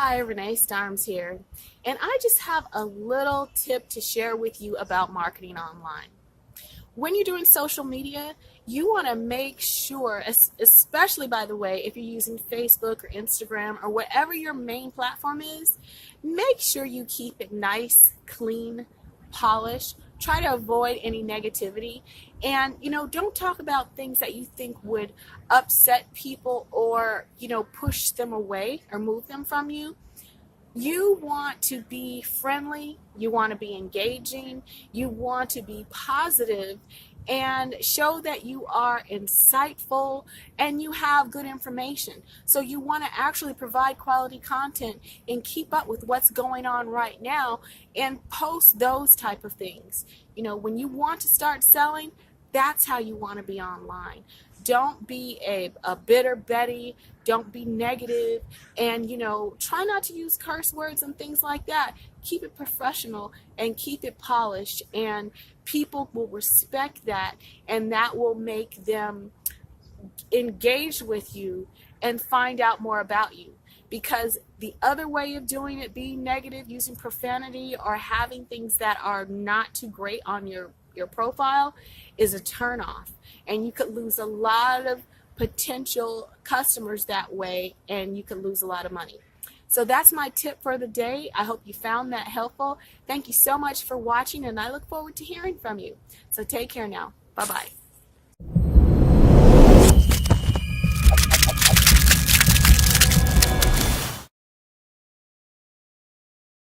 Hi, Renee, Starms here, and I just have a little tip to share with you about marketing online. When you're doing social media, you want to make sure, especially by the way, if you're using Facebook or Instagram or whatever your main platform is, make sure you keep it nice, clean, polished. Try to avoid any negativity, and don't talk about things that you think would upset people or push them away or move them from you. You want to be friendly, you want to be engaging, you want to be positive and show that you are insightful and you have good information. So you want to actually provide quality content and keep up with what's going on right now and post those type of things. When you want to start selling, that's how you want to be online. Don't be a bitter Betty. Don't be negative. And, try not to use curse words and things like that. Keep it professional and keep it polished. And people will respect that. And that will make them engage with you and find out more about you. Because the other way of doing it, being negative, using profanity, or having things that are not too great on your profile, is a turnoff. And you could lose a lot of potential customers that way, and you could lose a lot of money. So that's my tip for the day. I hope you found that helpful. Thank you so much for watching, and I look forward to hearing from you. So take care now. Bye-bye.